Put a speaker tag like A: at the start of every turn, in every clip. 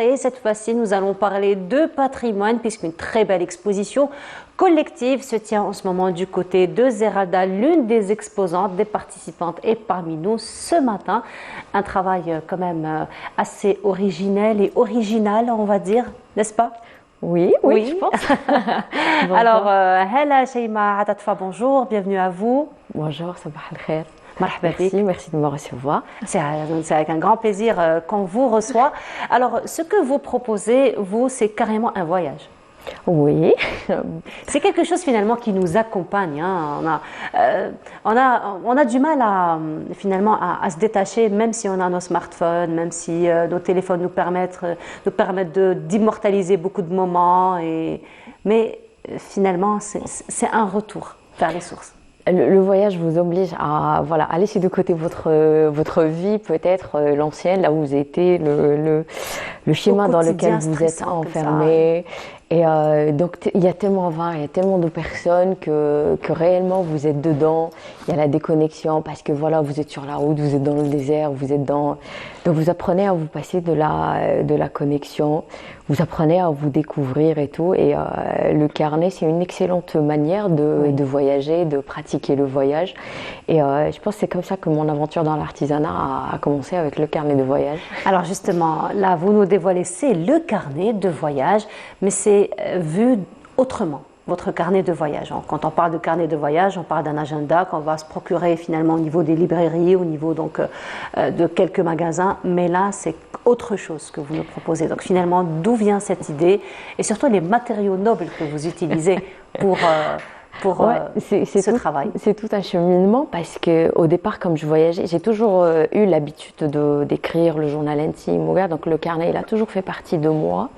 A: Et cette fois-ci, nous allons parler de patrimoine puisqu'une très belle exposition collective se tient en ce moment du côté de Zeralda, l'une des exposantes, des participantes est parmi nous ce matin. Un travail quand même assez originel et original, on va dire, n'est-ce pas?
B: Oui, je pense.
A: Alors, Hela Sheima Atatfa, bonjour, bienvenue à vous.
B: Bonjour, sabah al-khair.
A: Marhaba bik.
B: Merci de me recevoir.
A: C'est avec un grand plaisir qu'on vous reçoit. Alors, ce que vous proposez, vous, c'est carrément un voyage.
B: Oui.
A: C'est quelque chose finalement qui nous accompagne. Hein. On a du mal finalement à se détacher, même si on a nos smartphones, même si nos téléphones nous permettent d'immortaliser beaucoup de moments. Mais finalement, c'est un retour vers les sources.
B: Le voyage vous oblige à laisser de côté votre vie, peut-être l'ancienne, là où vous étiez, le schéma dans lequel vous êtes enfermé. Et donc il y a tellement il y a tellement de personnes que réellement vous êtes dedans. Il y a la déconnexion parce que voilà, vous êtes sur la route, vous êtes dans le désert, donc vous apprenez à vous passer de la connexion. Vous apprenez à vous découvrir et tout. Et le carnet, c'est une excellente manière de voyager, de pratiquer le voyage. Et je pense que c'est comme ça que mon aventure dans l'artisanat a commencé, avec le carnet de voyage.
A: Alors justement, là, vous nous dévoilez, c'est le carnet de voyage, mais c'est vu autrement. Votre carnet de voyage. Quand on parle de carnet de voyage, on parle d'un agenda qu'on va se procurer finalement au niveau des librairies, au niveau donc de quelques magasins. Mais là, c'est autre chose que vous nous proposez. Donc finalement, d'où vient cette idée et surtout les matériaux nobles que vous utilisez pour ce travail?
B: C'est tout un cheminement parce que au départ, comme je voyageais, j'ai toujours eu l'habitude d'écrire le journal intime. Donc le carnet, il a toujours fait partie de moi.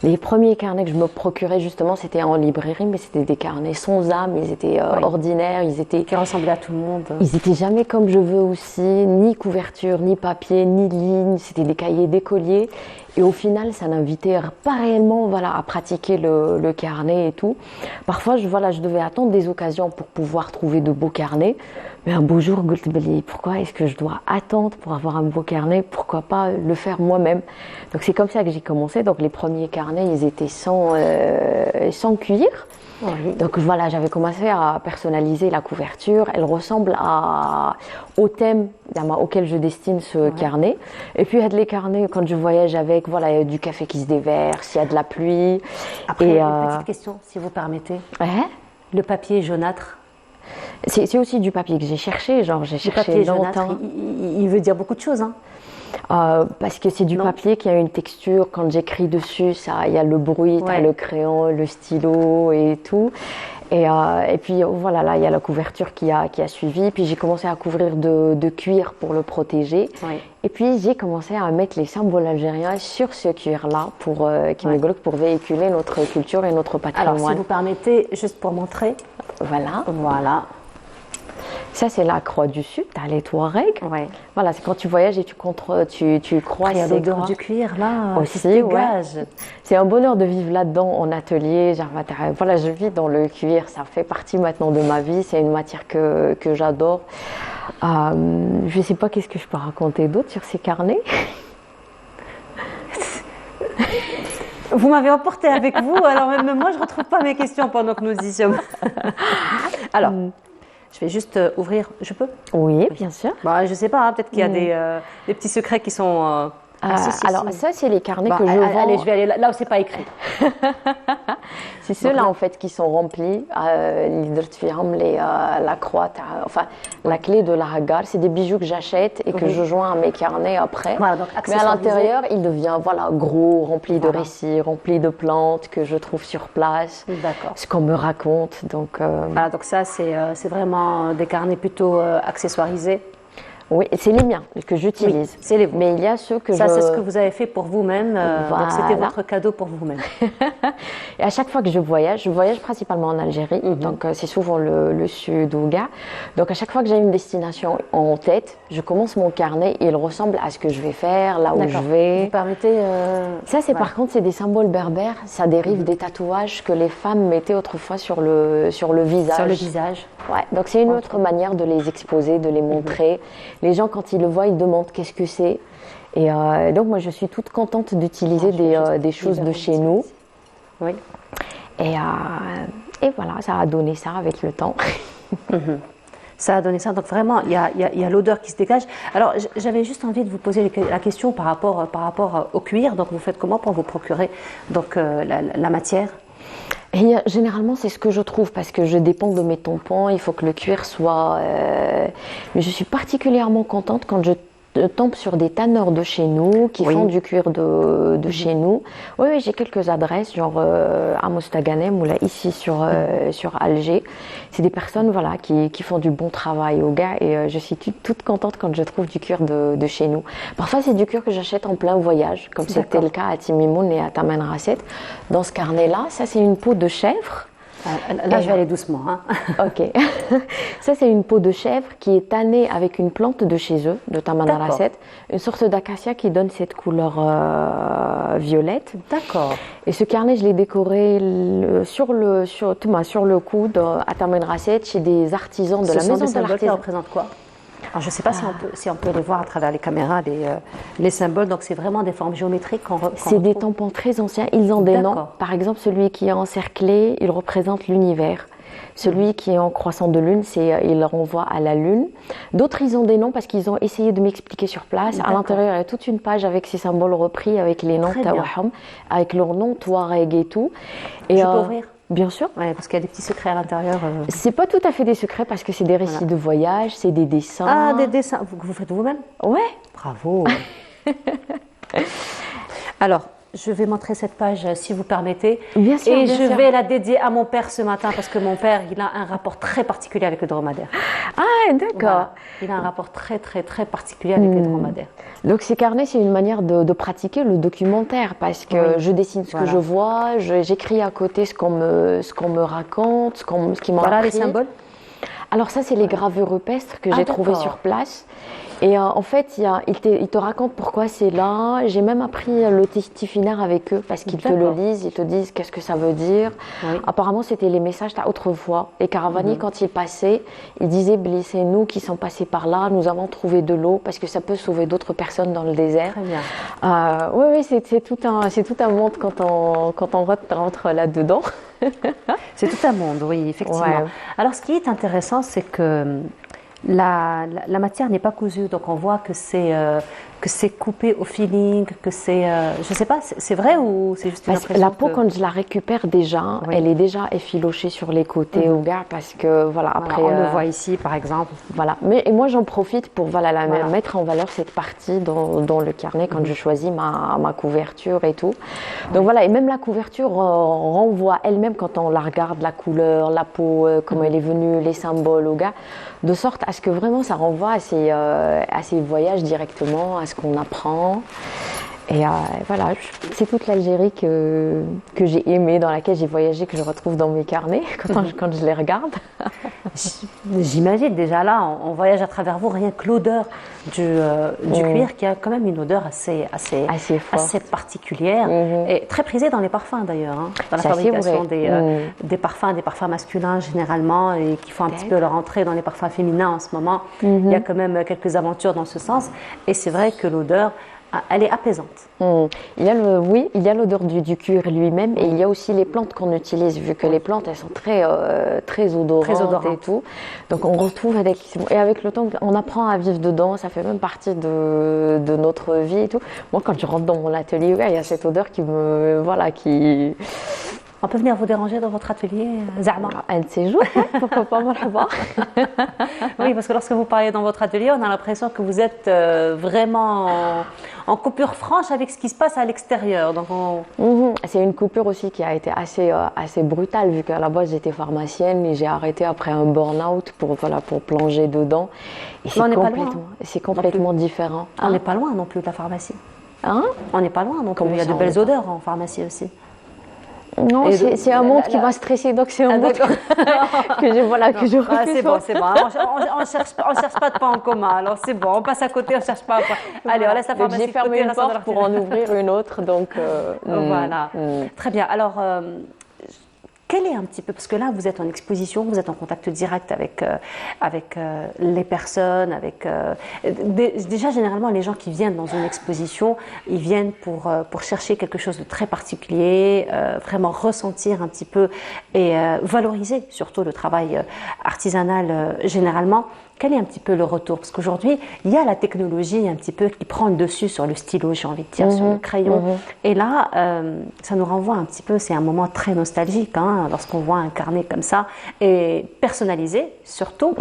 B: Les premiers carnets que je me procurais justement, c'était en librairie, mais c'était des carnets sans âme. Ils étaient ordinaires,
A: qui ressemblaient à tout le monde.
B: Ils étaient jamais comme je veux aussi, ni couverture, ni papier, ni ligne. C'était des cahiers d'écoliers. Et au final, ça n'invitait pas réellement à pratiquer le carnet et tout. Parfois, je devais attendre des occasions pour pouvoir trouver de beaux carnets. Mais un beau jour, pourquoi est-ce que je dois attendre pour avoir un beau carnet? Pourquoi pas le faire moi-même? Donc c'est comme ça que j'ai commencé. Donc les premiers carnets, ils étaient sans cuir. Oui. Donc j'avais commencé à personnaliser la couverture. Elle ressemble au thème auquel je destine ce carnet. Et puis il y a les carnets, quand je voyage avec, il y a du café qui se déverse, il y a de la pluie.
A: Après, une petite question, si vous permettez. Le papier jaunâtre.
B: C'est aussi du papier que j'ai cherché, j'ai cherché
A: papier
B: longtemps.
A: Jaunâtre, il veut dire beaucoup de choses, hein.
B: Parce que c'est du papier qui a une texture, quand j'écris dessus, il y a le bruit, t'as le crayon, le stylo et tout. Et puis là, il y a la couverture qui a suivi. Puis j'ai commencé à couvrir de cuir pour le protéger. Oui. Et puis j'ai commencé à mettre les symboles algériens sur ce cuir-là qui me bloque pour véhiculer notre culture et notre patrimoine.
A: Alors si vous permettez, juste pour montrer. Voilà.
B: Ça, c'est la croix du Sud, t'as les Touaregs. Ouais. C'est quand tu voyages et tu croises ces croix.
A: Il y a l'odeur du cuir, là,
B: aussi, qui dégage. C'est un bonheur de vivre là-dedans, en atelier. Je vis dans le cuir, ça fait partie maintenant de ma vie. C'est une matière que j'adore. Je ne sais pas qu'est-ce que je peux raconter d'autre sur ces carnets.
A: Vous m'avez emporté avec vous, alors même moi, je ne retrouve pas mes questions pendant que nous y sommes. Alors... Je vais juste ouvrir. Je peux?
B: Oui, bien sûr.
A: Je ne sais pas, peut-être qu'il y a des petits secrets qui sont...
B: alors, ça, c'est les carnets que je vends.
A: Allez, je vais aller là où c'est pas écrit.
B: C'est ceux-là, en fait, qui sont remplis. La croix, la clé de la hagar. C'est des bijoux que j'achète et que je joins à mes carnets après.
A: Donc,
B: mais à l'intérieur, il devient gros, rempli de récits, rempli de plantes que je trouve sur place.
A: D'accord.
B: Ce qu'on me raconte. Donc
A: ça, c'est vraiment des carnets plutôt accessoirisés.
B: Oui, c'est les miens que j'utilise.
A: Oui, c'est les vôtres.
B: Mais il y a ceux que
A: ça, c'est ce que vous avez fait pour vous-même. Donc, c'était votre cadeau pour vous-même.
B: Et à chaque fois que je voyage principalement en Algérie. Donc, c'est souvent le sud, Ouga. Donc, à chaque fois que j'ai une destination en tête, je commence mon carnet et il ressemble à ce que je vais faire, là où je vais.
A: Vous permettez
B: Ça, par contre, c'est des symboles berbères. Ça dérive des tatouages que les femmes mettaient autrefois sur le visage.
A: Sur le visage.
B: Ouais. Donc, c'est une autre manière de les exposer, de les montrer. Les gens, quand ils le voient, ils demandent qu'est-ce que c'est. Et donc moi je suis toute contente d'utiliser des choses de chez nous.
A: Oui.
B: Et voilà, ça a donné ça avec le temps.
A: Ça a donné ça. Donc vraiment, il y a l'odeur qui se dégage. Alors, j'avais juste envie de vous poser la question par rapport au cuir. Donc, vous faites comment pour vous procurer donc, la matière?
B: Et généralement, c'est ce que je trouve parce que je dépends de mes tampons. Il faut que le cuir soit. Mais je suis particulièrement contente quand je tombe sur des tanneurs de chez nous qui font du cuir de chez nous. Oui, oui, j'ai quelques adresses, genre à Mostaganem ou là ici sur Alger. C'est des personnes voilà qui font du bon travail au gars et je suis toute contente quand je trouve du cuir de chez nous. Parfois, c'est du cuir que j'achète en plein voyage, comme c'était le cas à Timimoun et à Taman Rasset. Dans ce carnet-là, ça c'est une peau de chèvre.
A: Là, je vais aller doucement. Hein.
B: Ok. Ça, c'est une peau de chèvre qui est tannée avec une plante de chez eux, de Taman Rasset, une sorte d'acacia qui donne cette couleur violette.
A: D'accord.
B: Et ce carnet, je l'ai décoré sur le coude à Taman Rasset chez des artisans de la maison de l'artisan.
A: Ce sont des symboles qui représentent quoi? Alors, je ne sais pas si on peut les voir à travers les caméras, les symboles. Donc, c'est vraiment des formes géométriques
B: c'est des tampons très anciens. Ils ont des noms. Par exemple, celui qui est encerclé, il représente l'univers. Celui qui est en croissant de lune, il renvoie à la lune. D'autres, ils ont des noms parce qu'ils ont essayé de m'expliquer sur place. À l'intérieur, il y a toute une page avec ces symboles repris, avec les noms Tawahum, avec leurs noms Touareg et tout. Et,
A: je peux ouvrir?
B: Bien sûr.
A: Ouais, parce qu'il y a des petits secrets à l'intérieur.
B: C'est pas tout à fait des secrets parce que c'est des récits de voyage, c'est des dessins.
A: Ah, des dessins. Vous faites vous-même?
B: Ouais.
A: Bravo. Alors, je vais montrer cette page si vous permettez.
B: Bien sûr.
A: Et je vais la dédier à mon père ce matin parce que mon père, il a un rapport très particulier avec le dromadaire.
B: Ah, d'accord. Voilà.
A: Il a un rapport très, très, très particulier avec le dromadaire.
B: Donc, ces carnets, c'est une manière de pratiquer le documentaire parce que je dessine ce que je vois, j'écris à côté ce qu'on me raconte, ce qui m'a appris.
A: Voilà les symboles.
B: Alors ça, c'est les gravures rupestres que j'ai trouvées sur place. Et en fait, ils te racontent pourquoi c'est là. J'ai même appris le testifinaire avec eux parce qu'ils te le lisent, ils te disent qu'est-ce que ça veut dire. Oui. Apparemment, c'était les messages autrefois. Les caravaniers, quand ils passaient, ils disaient c'est nous qui sommes passés par là, nous avons trouvé de l'eau parce que ça peut sauver d'autres personnes dans le désert.
A: Très bien.
B: Oui, c'est tout un monde quand on rentre là-dedans.
A: C'est tout un monde, oui, effectivement. Ouais. Alors, ce qui est intéressant, c'est que la matière n'est pas cousue, donc on voit que c'est coupé au feeling, que c'est, je ne sais pas, c'est vrai ou c'est juste une impression?
B: La peau, quand je la récupère déjà, elle est déjà effilochée sur les côtés au gars parce que voilà, après
A: on le voit ici par exemple.
B: Voilà, et moi j'en profite pour mettre en valeur cette partie dans le carnet quand je choisis ma couverture et tout. Donc voilà, et même la couverture renvoie elle-même quand on la regarde, la couleur, la peau, comment elle est venue, les symboles au gars, de sorte à ce que vraiment ça renvoie à ces voyages directement, à ce qu'on apprend. Et voilà, c'est toute l'Algérie que j'ai aimée, dans laquelle j'ai voyagé, que je retrouve dans mes carnets quand je les regarde.
A: J'imagine déjà là, on voyage à travers vous, rien que l'odeur du cuir, qui a quand même une odeur assez particulière et très prisée dans les parfums d'ailleurs, hein, dans la fabrication des parfums masculins généralement et qui font un petit peu leur entrée dans les parfums féminins en ce moment. Il y a quand même quelques aventures dans ce sens et c'est vrai que l'odeur, elle est apaisante.
B: Il y a l'odeur du cuir lui-même et il y a aussi les plantes qu'on utilise, vu que les plantes elles sont très odorantes et tout. Donc on retrouve avec le temps, on apprend à vivre dedans, ça fait même partie de notre vie et tout. Moi quand je rentre dans mon atelier, il y a cette odeur qui.
A: On peut venir vous déranger dans votre atelier, Zahma?
B: Un de ces jours, pourquoi pas, marhaba.
A: Oui, parce que lorsque vous parlez dans votre atelier, on a l'impression que vous êtes vraiment en coupure franche avec ce qui se passe à l'extérieur. Donc
B: c'est une coupure aussi qui a été assez brutale, vu qu'à la base j'étais pharmacienne et j'ai arrêté après un burn-out pour plonger dedans. Et c'est complètement différent.
A: On n'est pas loin non plus de la pharmacie. On n'est pas loin non plus. Il y a de belles odeurs en pharmacie aussi.
B: Non, c'est un monde qui m'a stressée, donc c'est un monde que je refuse.
A: C'est bon. On cherche pas de pas en commun, alors c'est bon, on passe à côté, on cherche pas. Allez, on laisse la pharmacie.
B: J'ai fermé une porte pour en ouvrir une autre, donc.
A: Voilà. Très bien. Alors, quel est un petit peu, parce que là vous êtes en exposition, vous êtes en contact direct avec les personnes, déjà généralement les gens qui viennent dans une exposition, ils viennent pour chercher quelque chose de très particulier, vraiment ressentir un petit peu et valoriser surtout le travail artisanal généralement. Quel est un petit peu le retour? Parce qu'aujourd'hui, il y a la technologie un petit peu qui prend le dessus sur le stylo, j'ai envie de dire, sur le crayon. Et là, ça nous renvoie un petit peu, c'est un moment très nostalgique, hein, lorsqu'on voit un carnet comme ça, et personnalisé surtout.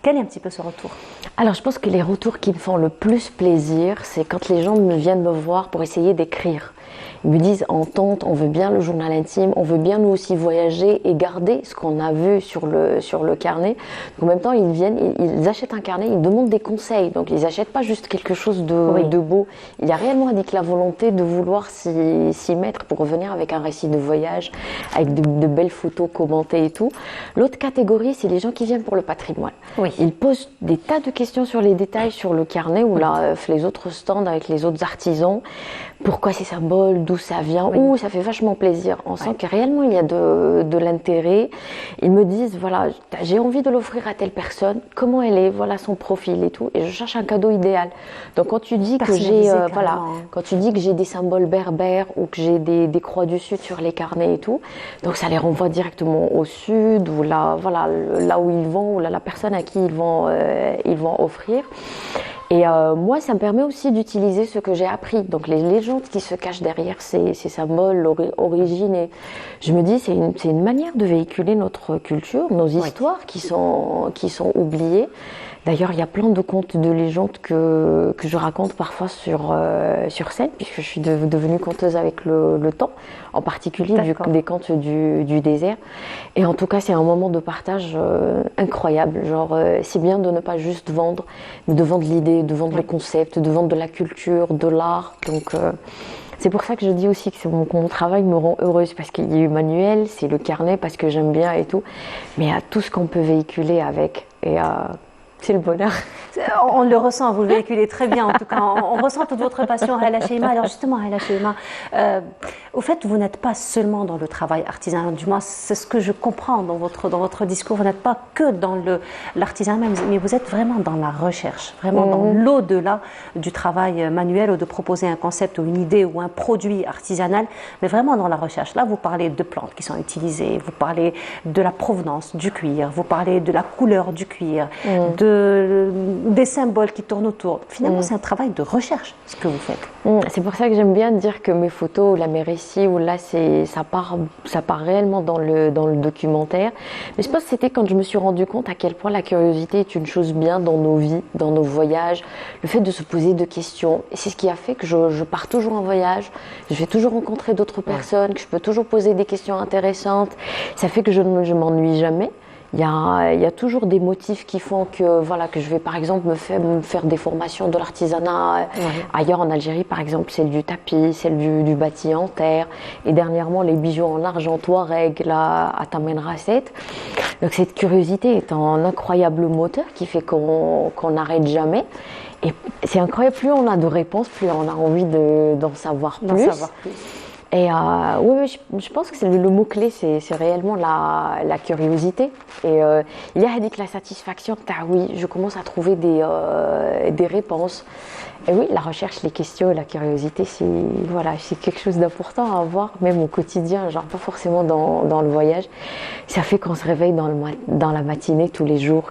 A: Quel est un petit peu ce retour?
B: Alors, je pense que les retours qui me font le plus plaisir, c'est quand les gens viennent me voir pour essayer d'écrire. Ils me disent, on tente, on veut bien le journal intime, on veut bien nous aussi voyager et garder ce qu'on a vu sur le carnet. Donc, en même temps, ils viennent, ils achètent un carnet, ils demandent des conseils. Donc, ils n'achètent pas juste quelque chose de beau. Il y a réellement dit que la volonté de vouloir s'y mettre pour revenir avec un récit de voyage, avec de belles photos commentées et tout. L'autre catégorie, c'est les gens qui viennent pour le patrimoine. Ils posent des tas de questions sur les détails sur le carnet ou là, les autres stands avec les autres artisans. Pourquoi ces symboles, d'où ça vient, ça fait vachement plaisir. On sent que réellement il y a de l'intérêt. Ils me disent, voilà, j'ai envie de l'offrir à telle personne, comment elle est, voilà son profil et tout, et je cherche un cadeau idéal. Donc quand tu dis que quand tu dis que j'ai des symboles berbères ou que j'ai des croix du sud sur les carnets et tout, donc ça les renvoie directement au sud ou là où ils vont, ou là la personne à qui ils vont offrir. Et moi, ça me permet aussi d'utiliser ce que j'ai appris, donc les légendes qui se cachent derrière ces symboles, l'origine. Et je me dis, c'est une manière de véhiculer notre culture, nos histoires qui sont oubliées. D'ailleurs, il y a plein de contes de légendes que je raconte parfois sur scène, puisque je suis devenue conteuse avec le temps, en particulier des contes du désert. Et en tout cas, c'est un moment de partage incroyable. Genre, c'est bien de ne pas juste vendre, mais de vendre l'idée, de vendre le concept, de vendre de la culture, de l'art. Donc, c'est pour ça que je dis aussi que mon travail me rend heureuse, parce qu'il y a eu manuel, c'est le carnet, parce que j'aime bien et tout. Mais il y a tout ce qu'on peut véhiculer avec. Et c'est le bonheur.
A: On le ressent, vous le véhiculez très bien en tout cas. On ressent toute votre passion, Haila Cheima. Alors justement, Haila Cheima, au fait, vous n'êtes pas seulement dans le travail artisanal, du moins c'est ce que je comprends dans votre discours. Vous n'êtes pas que dans l'artisanat, mais vous êtes vraiment dans la recherche, vraiment dans l'au-delà du travail manuel ou de proposer un concept ou une idée ou un produit artisanal, mais vraiment dans la recherche. Là, vous parlez de plantes qui sont utilisées, vous parlez de la provenance du cuir, vous parlez de la couleur du cuir, des symboles qui tournent autour. Finalement, c'est un travail de recherche, ce que vous faites.
B: C'est pour ça que j'aime bien dire que mes photos, là, mes récits, où là, ça part réellement dans le documentaire. Mais je pense que c'était quand je me suis rendu compte à quel point la curiosité est une chose bien dans nos vies, dans nos voyages. Le fait de se poser de questions. Et c'est ce qui a fait que je pars toujours en voyage. Je vais toujours rencontrer d'autres personnes, que je peux toujours poser des questions intéressantes. Ça fait que je m'ennuie jamais. Il y a toujours des motifs qui font que je vais par exemple me faire des formations de l'artisanat ailleurs en Algérie, par exemple celle du tapis, celle du bâti en terre, et dernièrement les bijoux en argent touareg là à Tamen Rasset. Donc cette curiosité est un incroyable moteur qui fait qu'on n'arrête jamais. Et c'est incroyable, plus on a de réponses, plus on a envie d'en savoir plus. Et je pense que c'est le mot-clé, c'est réellement la curiosité. Et il y a dit que la satisfaction, je commence à trouver des réponses. Et oui, la recherche, les questions et la curiosité, c'est quelque chose d'important à avoir, même au quotidien, genre pas forcément dans le voyage. Ça fait qu'on se réveille dans la matinée tous les jours,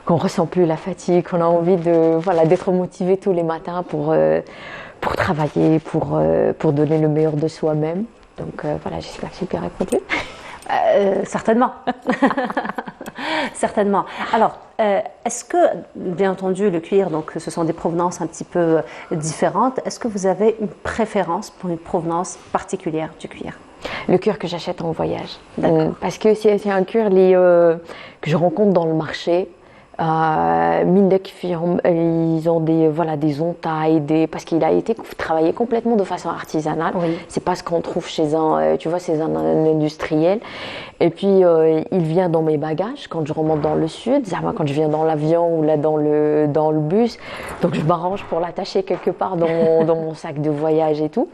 B: qu'on ressent plus la fatigue, qu'on a envie d'être motivé tous les matins pour travailler, pour donner le meilleur de soi-même. Donc j'espère que j'ai bien répondu.
A: Certainement. Certainement. Alors, est-ce que, bien entendu, le cuir, donc ce sont des provenances un petit peu différentes, est-ce que vous avez une préférence pour une provenance particulière du cuir?
B: Le cuir que j'achète en voyage. Parce que c'est un cuir que je rencontre dans le marché. Ils ont des entailles, parce qu'il a été travaillé complètement de façon artisanale.
A: Oui.
B: C'est pas ce qu'on trouve chez chez un industriel. Et puis il vient dans mes bagages quand je remonte dans le sud, quand je viens dans l'avion ou là dans le bus. Donc je m'arrange pour l'attacher quelque part dans mon sac de voyage et tout.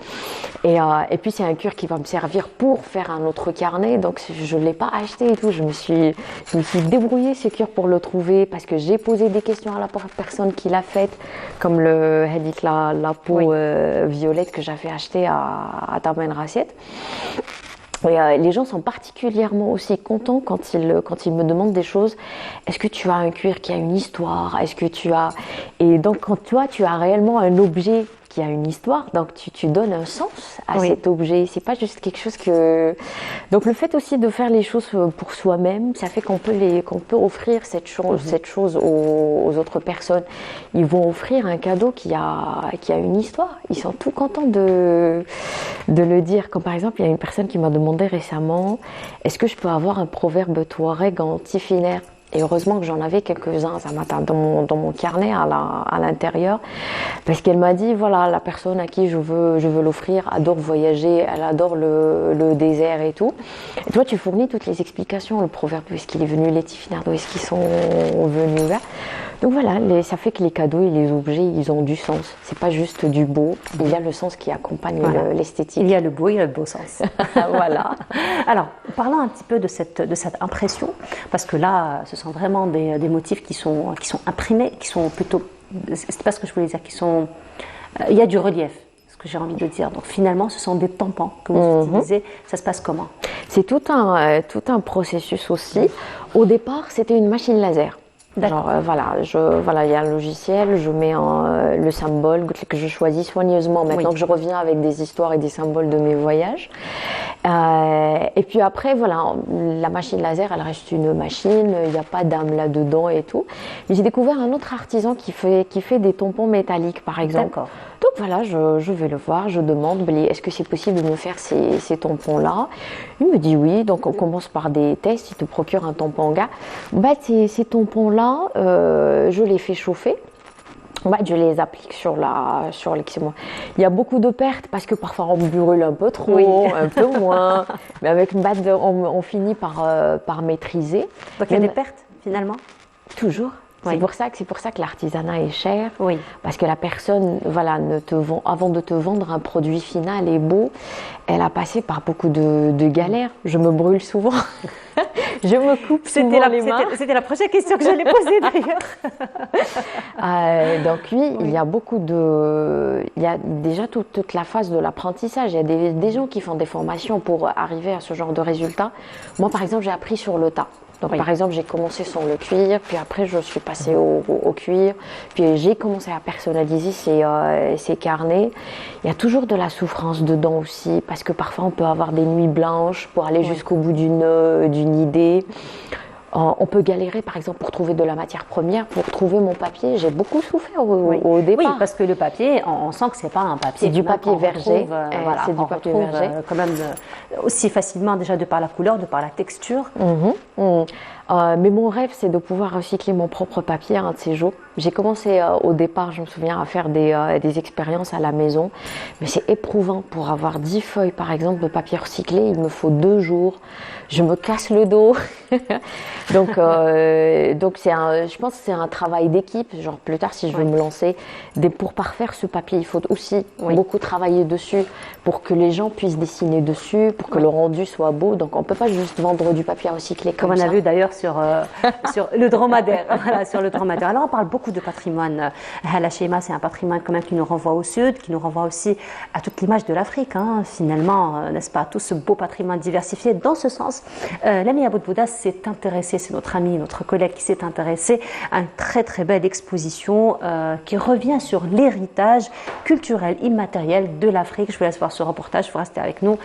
B: Et puis c'est un cuir qui va me servir pour faire un autre carnet. Donc je l'ai pas acheté et tout. Je me suis débrouillée ce cuir pour le trouver parce que j'ai posé des questions à la personne qui l'a faite, comme la peau violette que j'avais achetée à Taman Rasset. Et les gens sont particulièrement aussi contents quand ils me demandent des choses. Est-ce que tu as un cuir qui a une histoire? Est-ce que tu as... Et donc quand toi tu as réellement un objet qui a une histoire, donc tu donnes un sens à cet objet. C'est pas juste quelque chose que... Donc le fait aussi de faire les choses pour soi-même, ça fait qu'on peut offrir cette chose aux autres personnes. Ils vont offrir un cadeau qui a une histoire. Ils sont tout contents de le dire. Comme par exemple, il y a une personne qui m'a demandé récemment, est-ce que je peux avoir un proverbe touareg en tifinaire? Et heureusement que j'en avais quelques-uns ça matin dans mon carnet à l'intérieur, parce qu'elle m'a dit voilà, la personne à qui je veux l'offrir adore voyager, elle adore le désert et tout. Et toi tu fournis toutes les explications, le proverbe, d'où est-ce qu'il est venu, les tifinards, d'où est-ce qu'ils sont venus là. Donc voilà, ça fait que les cadeaux et les objets, ils ont du sens. C'est pas juste du beau, il y a le sens qui accompagne l'esthétique.
A: Il y a le beau, il y a le beau sens.
B: Voilà.
A: Alors, parlons un petit peu de cette impression, parce que là, ce sont vraiment des motifs qui sont imprimés, qui sont plutôt, c'est pas ce que je voulais dire, il y a du relief, ce que j'ai envie de dire. Donc finalement, ce sont des tampons que vous utilisez. Ça se passe comment?
B: C'est tout un processus aussi. Au départ, c'était une machine laser. Genre, il y a un logiciel, je mets le symbole que je choisis soigneusement maintenant que je reviens avec des histoires et des symboles de mes voyages. Et puis après, la machine laser, elle reste une machine, il n'y a pas d'âme là-dedans et tout. Mais j'ai découvert un autre artisan qui fait des tampons métalliques, par exemple.
A: D'accord.
B: Donc voilà, je vais le voir, je demande, est-ce que c'est possible de me faire ces tampons-là? Il me dit oui, donc on commence par des tests, il te procure un tampon gars. Ces tampons-là, je les fais chauffer. Je les applique sur l'eczéma. Il y a beaucoup de pertes parce que parfois on brûle un peu trop, un peu moins. Mais avec une batte, on finit par maîtriser.
A: Donc il y a des pertes finalement?
B: Toujours. C'est pour ça que l'artisanat est cher.
A: Oui.
B: Parce que la personne, avant de te vendre un produit final et beau, elle a passé par beaucoup de galères. Je me brûle souvent. Je me coupe souvent les mains.
A: C'était la prochaine question que j'allais poser d'ailleurs.
B: Donc oui, il y a il y a déjà toute la phase de l'apprentissage. Il y a des gens qui font des formations pour arriver à ce genre de résultats. Moi, par exemple, j'ai appris sur le tas. Donc, par exemple, j'ai commencé sur le cuir, puis après, je suis passée au cuir, puis j'ai commencé à personnaliser ces carnets. Il y a toujours de la souffrance dedans aussi, parce que parfois, on peut avoir des nuits blanches pour aller jusqu'au bout d'une idée. On peut galérer, par exemple, pour trouver de la matière première, pour trouver mon papier. J'ai beaucoup souffert au départ.
A: Oui, parce que le papier, on sent que c'est pas un papier.
B: C'est du papier verger.
A: C'est du papier verger. Quand même aussi facilement déjà de par la couleur, de par la texture.
B: Mais mon rêve, c'est de pouvoir recycler mon propre papier un de ces jours. J'ai commencé au départ, je me souviens, à faire des expériences à la maison. Mais c'est éprouvant pour avoir 10 feuilles, par exemple, de papier recyclé. Il me faut 2 jours. Je me casse le dos. Donc je pense que c'est un travail d'équipe. Genre plus tard, si je veux me lancer, pour parfaire ce papier, il faut aussi beaucoup travailler dessus pour que les gens puissent dessiner dessus, pour que le rendu soit beau. Donc on peut pas juste vendre du papier recyclé comme
A: on
B: ça.
A: a vu d'ailleurs sur le dromadaire. Sur le dromadaire. Alors on parle beaucoup de patrimoine. La Shema, c'est un patrimoine quand même qui nous renvoie au sud, qui nous renvoie aussi à toute l'image de l'Afrique. Finalement, n'est-ce pas, tout ce beau patrimoine diversifié. Dans ce sens, l'ami Aboud Bouda s'est intéressé, c'est notre ami, notre collègue qui s'est intéressé à une très très belle exposition qui revient sur l'héritage culturel immatériel de l'Afrique. Je vous laisse voir ce reportage, vous restez avec nous.